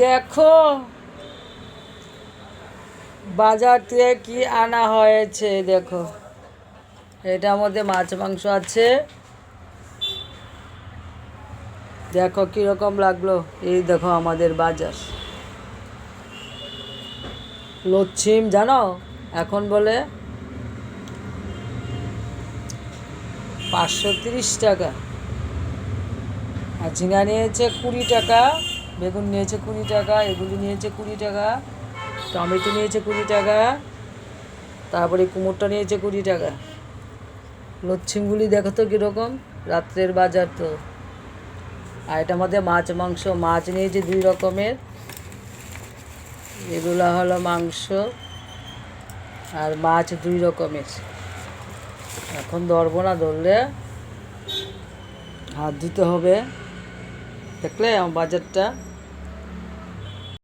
দেখো বাজার থেকে কি আনা হয়েছে। দেখো এটার মধ্যে মাছ মাংস আছে। দেখো কীরকম লাগলো। এই দেখো আমাদের বাজার। লচ্ছিম জানো এখন বলে 530 টাকা। আর ঝিঙা নিয়েছে 20 টাকা, বেগুন নিয়েছে 20 টাকা, এগুলি নিয়েছে 20 টাকা, টমেটো নিয়েছে 20 টাকা, তারপরে কুমড়োটা নিয়েছে 20 টাকা। লচ্ছিমগুলি দেখো তো কীরকম, রাত্রের বাজার তো। আর এটার মধ্যে মাছ মাংস, মাছ নিয়েছে 2 রকমের, এগুলো হলো মাংস আর মাছ 2 রকমের। এখন ধরবো না, ধরলে হাত ধুতে হবে। দেখলে আমার বাজারটা।